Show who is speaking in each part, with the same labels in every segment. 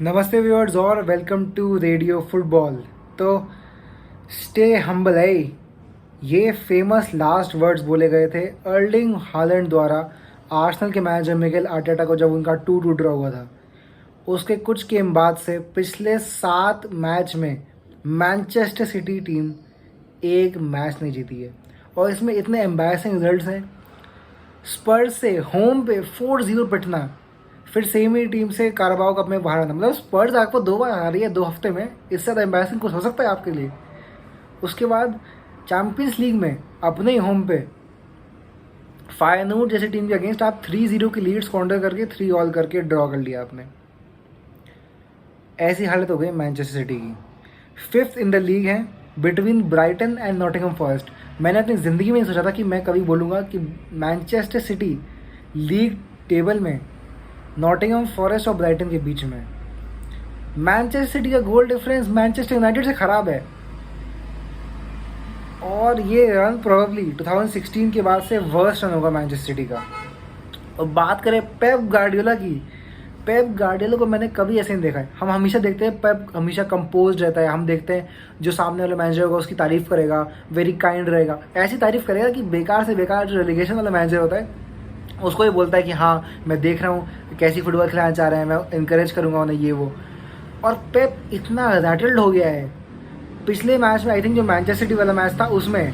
Speaker 1: नमस्ते व्यूअर्स और welcome to radio football. तो स्टे हम्बल है, ये फेमस लास्ट वर्ड्स बोले गए थे अर्लिंग हालैंड द्वारा आर्सेनल के मैनेजर मिगेल आर्टेटा को जब उनका 2-2 ड्रॉ हुआ था। उसके कुछ गेम बाद से पिछले 7 मैच में मैनचेस्टर सिटी टीम एक मैच नहीं जीती है और इसमें इतने एम्बैरसिंग रिजल्ट्स हैं। स्पर्स से होम पे 4-0 पिटना, फिर सेम ही टीम से कारबाओ कप में बाहर आना, मतलब स्पर्स आपको 2 बार आ रही है 2 हफ्ते में, इससे ज़्यादा एम्बैरसिंग कुछ हो सकता है आपके लिए। उसके बाद चैम्पियंस लीग में अपने ही होम पे फायनूर्ड जैसी टीम के अगेंस्ट आप 3-0 की लीड स्क्वांडर करके 3-3 करके ड्रॉ कर लिया आपने। ऐसी हालत हो गई मैनचेस्टर सिटी की। 5th इन द लीग है between Brighton and Nottingham Forest. मैंने अपनी ज़िंदगी में नहीं सोचा था कि मैं कभी बोलूँगा कि मैनचेस्टर सिटी लीग टेबल में नॉटिंघम फॉरेस्ट और ब्राइटन के बीच में। मैनचेस्टर सिटी का गोल डिफरेंस मैनचेस्टर यूनाइटेड से ख़राब है और ये रन प्रोबेबली 2016 के बाद से वर्स्ट रन होगा मैनचेस्टर सिटी का। और बात करें पेप गार्डियोला की, पेप गार्डियोला को मैंने कभी ऐसे नहीं देखा है। हम हमेशा देखते हैं पेप हमेशा कंपोज रहता है, हम देखते हैं जो सामने वाला मैनेजर होगा उसकी तारीफ़ करेगा, वेरी काइंड रहेगा, ऐसी तारीफ़ करेगा कि बेकार से बेकार जो रेलीगेशन वाला मैनेजर होता है उसको ही बोलता है कि हाँ मैं देख रहा हूँ कैसी फुटबॉल खिलाना चाह रहे हैं, मैं इनकरेज करूँगा उन्हें, ये वो। और पेप इतना रैटल्ड हो गया है। पिछले मैच में आई थिंक जो मैनचेस्टर सिटी वाला मैच था उसमें,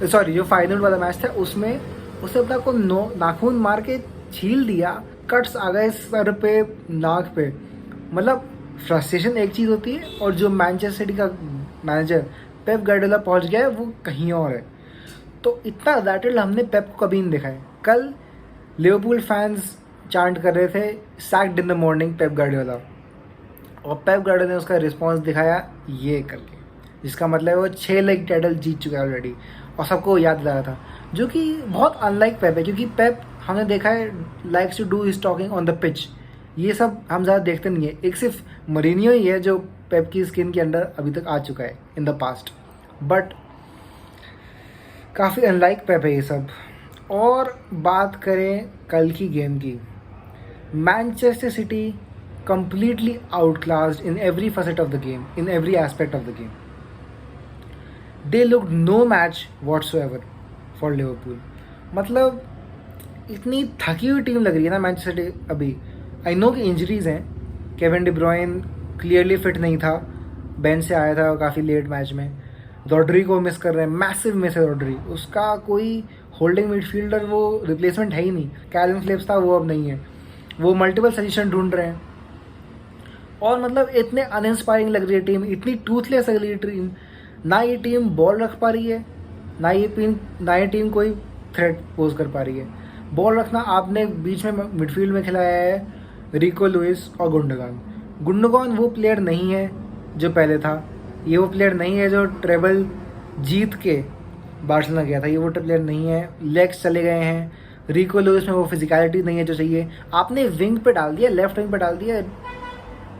Speaker 1: सॉरी जो फाइनल वाला मैच था उसमें उसने अपना को नाखून मार के छील दिया, कट्स आ गए सर पे नाक पे। मतलब फ्रस्ट्रेशन एक चीज़ होती है और जो मैनचेस्टर सिटी का मैनेजर पेप गार्डियोला पहुंच गया है वो कहीं और है। तो इतना रैटल्ड हमने पेप को कभी नहीं देखा है। कल लिवरपूल फैंस चांट कर रहे थे sacked in the morning Pep Guardiola, और पेप गार्डियोला ने उसका रिस्पांस दिखाया ये करके, जिसका मतलब वो 6 लीग टाइटल जीत चुका है ऑलरेडी और सबको याद दिलाया था, जो कि बहुत अनलाइक पेप है। क्योंकि पेप हमने देखा है likes to do his talking on the pitch, ये सब हम ज़्यादा देखते नहीं है। एक सिर्फ मरीनियो ही है जो पेप की स्किन के अंदर अभी तक आ चुका है इन द पास्ट, बट काफ़ी अनलाइक पेप है ये सब। और बात करें कल की गेम की, Manchester city completely outclassed in every facet of the game, in every aspect of the game. They looked no match whatsoever for Liverpool. मतलब इतनी थकी हुई टीम लग रही है ना मैनचेस्टर सिटी अभी। आई नो कि इंजरीज हैं, केविन डी ब्रुयन क्लियरली फिट नहीं था, बेंच से आया था काफ़ी लेट मैच में। रॉड्री को मिस कर रहे हैं, मैसिव मिस है रॉड्री, उसका कोई होल्डिंग मिडफील्डर वो रिप्लेसमेंट है ही नहीं। कैल्विन फिलिप्स था वो अब नहीं है, वो मल्टीपल सजेशन ढूंढ रहे हैं। और मतलब इतने अनइंस्पायरिंग लग रही है टीम, इतनी टूथलेस लग रही है टीम। ना ये टीम बॉल रख पा रही है, ना ये टीम कोई थ्रेट पोज कर पा रही है। बॉल रखना आपने बीच में मिडफील्ड में खिलाया है रिको लुइस और गुंडोगान। गुंडोगान वो प्लेयर नहीं है जो पहले था, ये वो प्लेयर नहीं है जो ट्रेबल जीत के बार्सिलोना गया था, ये वो प्लेयर नहीं है। लेग्स चले गए हैं, रिको लुइस में वो फिजिकलिटी नहीं है जो चाहिए। आपने विंग पे डाल दिया, लेफ्ट विंग पे डाल दिया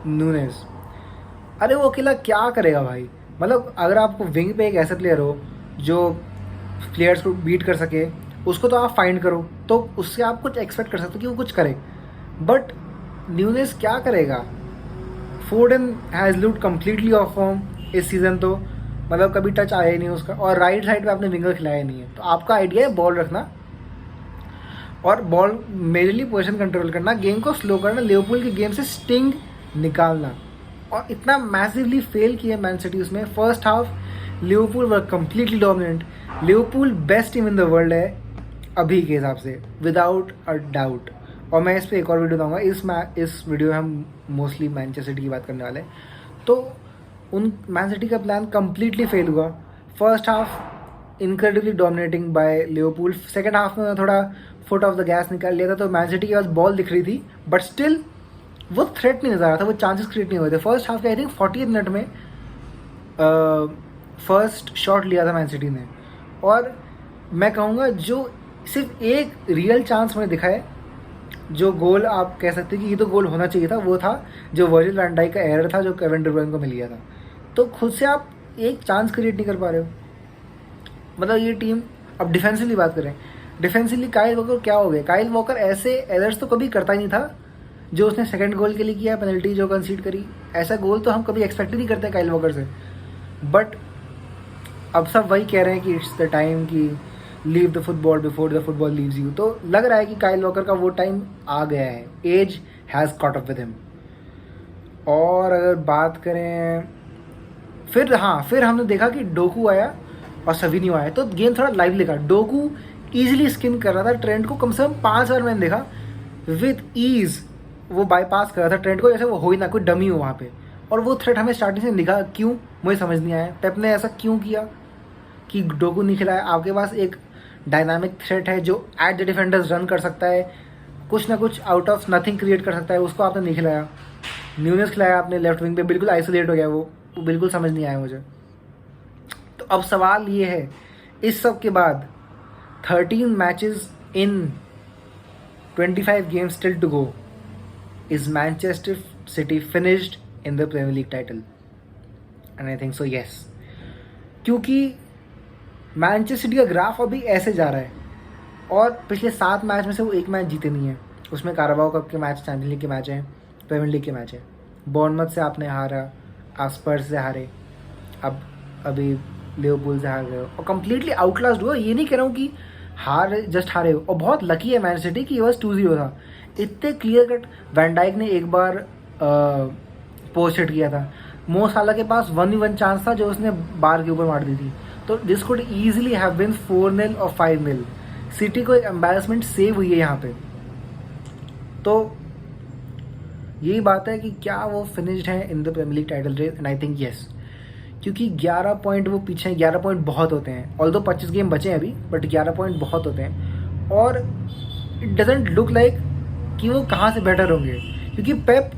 Speaker 1: नूनेस। अरे वो अकेला क्या करेगा भाई? मतलब अगर आपको विंग पे एक ऐसा प्लेयर हो जो प्लेयर्स को बीट कर सके, उसको तो आप फाइंड करो, तो उससे आप कुछ एक्सपेक्ट कर सकते हो कि वो कुछ करे। बट न्यूनेस क्या करेगा? फोर्डन has looked completely of form इस सीज़न, तो मतलब कभी टच आया ही नहीं उसका। और राइट साइड पे आपने विंगर खिलाया नहीं है, तो आपका आइडिया है बॉल रखना और बॉल मेजरली पोजीशन कंट्रोल करना, गेम को स्लो करना, लिवरपूल की गेम से स्टिंग निकालना। और इतना मैसिवली फेल किया मैन सिटी उसमें। First half Liverpool were completely dominant. Liverpool best team in the world है अभी के हिसाब से, विदाउट अ डाउट। और मैं इस पर एक और वीडियो दूँगा, इस वीडियो में हम मोस्टली मैनचेस्टर सिटी की बात करने वाले हैं। तो उन मैन सिटी का प्लान कम्प्लीटली फेल हुआ। First half incredibly dominating by Liverpool, second half में थोड़ा फुट ऑफ द गैस निकाल लिया था, तो मैन सिटी के पास बॉल दिख रही थी बट स्टिल वो थ्रेट नहीं नजर आ रहा था, वो चांसेस क्रिएट नहीं हुए थे। फर्स्ट हाफ के आई थिंक 40 मिनट में फर्स्ट शॉट लिया था मैन सिटी ने। और मैं कहूँगा जो सिर्फ एक रियल चांस मैंने दिखा है, जो गोल आप कह सकते हैं कि ये तो गोल होना चाहिए था, वो था जो वर्जिल वैन डाइक का एरर था जो केविन डी ब्रुयन को मिल गया था। तो खुद से आप एक चांस क्रिएट नहीं कर पा रहे हो। मतलब ये टीम, अब डिफेंसिवली बात करें, डिफेंसिवली काइल वॉकर क्या हो गया? काइल वॉकर ऐसे एरर्स तो कभी करता ही नहीं था जो उसने सेकंड गोल के लिए किया, पेनल्टी जो कंसीड करी, ऐसा गोल तो हम कभी एक्सपेक्ट ही नहीं करते काइल वॉकर से। बट अब सब वही कह रहे हैं कि इट्स द टाइम कि leave the football before the football leaves you. तो लग रहा है कि काइल वॉकर का वो टाइम आ गया है, age has caught up with him. और अगर बात करें फिर हमने देखा कि डोकू आया और सविनियो आया, तो गेम थोड़ा लाइवली का। डोकू ईजिली स्किम कर रहा था ट्रेंड को, कम से कम 5 बार मैंने देखा विद ईज वो बाईपास कर रहा था ट्रेंड को, जैसे वो हो ही ना, कोई डमी हो वहाँ पे। और वो थ्रेट हमें स्टार्टिंग से दिखा, क्यों मुझे समझ नहीं आया पेप ने ऐसा क्यों किया कि डोकू नहीं खिलाया। आपके पास एक डायनामिक थ्रेट है जो एट द डिफेंडर्स रन कर सकता है, कुछ ना कुछ आउट ऑफ नथिंग क्रिएट कर सकता है, उसको आपने नहीं खिलाया। न्यूनेस खिलाया आपने लेफ्ट विंग पे, बिल्कुल आइसोलेट हो गया वो बिल्कुल समझ नहीं आया मुझे। तो अब सवाल ये है, इस सब के बाद 13 matches in 25 games still to go, is Manchester City finished in the Premier League title? And I think so yes, क्योंकि मैनचेस्टर सिटी का ग्राफ अभी ऐसे जा रहा है और पिछले 7 मैच में से वो 1 मैच जीते नहीं है। उसमें काराबाओ कप के मैच, चैंपियन लीग के मैच हैं, प्रीमियर लीग के मैच है। बॉर्नमथ से आपने हारा, आप स्पर्स से हारे, अब अभी लिवरपूल से हार गए हो और कंप्लीटली आउटलास्ट हुआ। ये नहीं कह रहा हूँ कि जस्ट हारे हो, और बहुत लकी है मैन सिटी कि बस 2-0 था। इतने क्लियर कट वैन डाइक ने एक बार पोस्ट हिट किया था, मो साला के पास 1v1 चांस था जो उसने बार के ऊपर मार दी थी। तो this could easily have been 4-0 और 5-0। सिटी को एक एम्बैरेसमेंट सेव हुई है यहाँ पे। तो यही बात है कि क्या वो फिनिश्ड है in the Premier League title race, and I think yes, क्योंकि 11 पॉइंट वो पीछे हैं। 11 पॉइंट बहुत होते हैं, ऑल्दो 25 गेम बचे हैं अभी, बट 11 पॉइंट बहुत होते हैं। और इट डजेंट लुक लाइक कि वो कहाँ से बेटर होंगे, क्योंकि पेप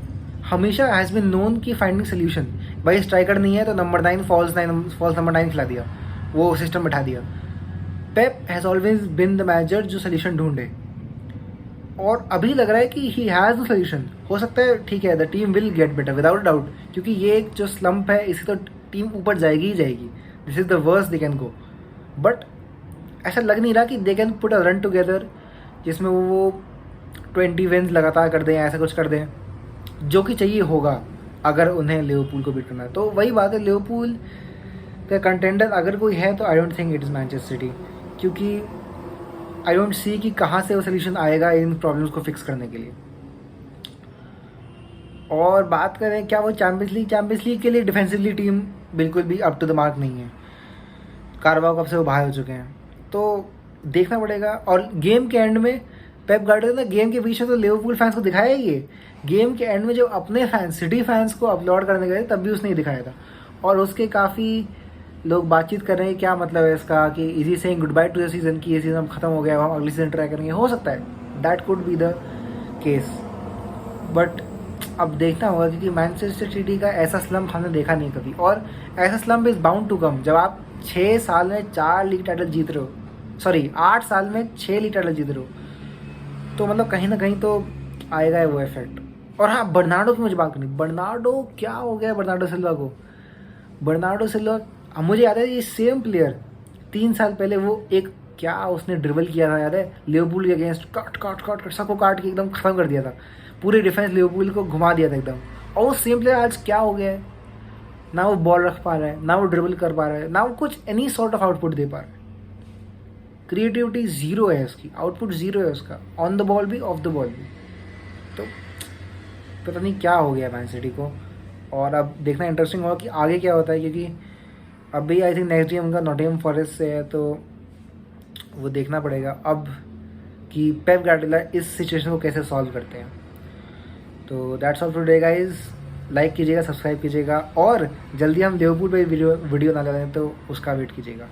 Speaker 1: हमेशा हैज़ बिन नोन की फाइंडिंग सोल्यूशन। भाई स्ट्राइकर नहीं है तो नंबर 9 फॉल्स नंबर 9 खिला दिया, वो सिस्टम बैठा दिया। Pep has always been the manager जो सोल्यूशन ढूंढे, और अभी लग रहा है कि ही हैज़ द सोल्यूशन। हो सकता है, ठीक है, the team will get better without doubt, क्योंकि ये जो स्लम्प है इसी तो टीम ऊपर जाएगी ही जाएगी। This is the worst they can go. But ऐसा लग नहीं रहा कि they can put a run together जिसमें वो 20 विन्स लगातार कर दें, ऐसा कुछ कर दें, जो कि चाहिए होगा अगर उन्हें लिवरपूल को बीट करना है। तो वही बात है, लिवरपूल का कंटेंडर अगर कोई है तो I don't think it is Manchester city, क्योंकि आई डोंट सी कि कहाँ से वो सोल्यूशन आएगा इन प्रॉब्लम्स को फिक्स करने के लिए। और बात करें क्या वो चैंपियंस लीग के लिए डिफेंसिवली टीम बिल्कुल भी अप टू द मार्क नहीं है। कारवाओ कब से वो बाहर हो चुके हैं, तो देखना पड़ेगा। और गेम के एंड में पेप गार्डियोला ने गेम के बीच में तो लिवरपूल फैंस को दिखाया ही है। गेम के एंड में जब अपने फैंस, सिटी फैंस को अपलोड करने गए तब भी उसने ही दिखाया था, और उसके काफ़ी लोग बातचीत कर रहे हैं क्या मतलब है इसका, कि is he saying good by two the season, कि ये सीज़न खत्म हो गया, हम अगली सीजन ट्राई करेंगे। हो सकता है, that could be the case, but अब देखना होगा, क्योंकि मैनचेस्टर सिटी का ऐसा स्लम्प हमने देखा नहीं कभी, और ऐसा slump is bound to come. जब आप 6 साल में 4 लीग टाइटल जीत रहे हो, सॉरी 8 साल में 6 लीग टाइटल जीत रहे हो, तो मतलब कहीं ना कहीं तो आएगा है वो इफेक्ट। और हाँ, बर्नार्डो की मुझे बात करनी, बर्नार्डो क्या हो गया बर्नार्डो सिल्वा को। बर्नार्डो सिल्वा, मुझे याद है ये सेम प्लेयर 3 साल पहले वो एक क्या उसने ड्रिबल किया था, याद है, लिवरपूल के अगेंस्ट, काट सबको काट के एकदम खत्म कर दिया था, पूरे डिफेंस लिवरपूल को घुमा दिया था एकदम। और वो सेम प्लेयर आज क्या हो गया है, ना वो बॉल रख पा रहा है, ना वो ड्रिबल कर पा रहा है, ना वो कुछ एनी सॉर्ट ऑफ आउटपुट दे पा रहा है। क्रिएटिविटी ज़ीरो है उसकी, आउटपुट ज़ीरो है उसका, ऑन द बॉल भी ऑफ द बॉल भी। तो पता नहीं क्या हो गया मैन सिटी को, और अब देखना इंटरेस्टिंग होगा कि आगे क्या होता है, क्योंकि अभी आई थिंक नेक्स्ट गेम उनका नॉटिंघम फॉरेस्ट से है, तो वो देखना पड़ेगा अब कि पेप गार्डियोला इस सिचुएशन को कैसे सॉल्व करते हैं। तो that's all today guys, like कीजिएगा, सब्सक्राइब कीजिएगा, और जल्दी हम लिवरपूल पे वीडियो ना लगाएं तो उसका वेट कीजिएगा।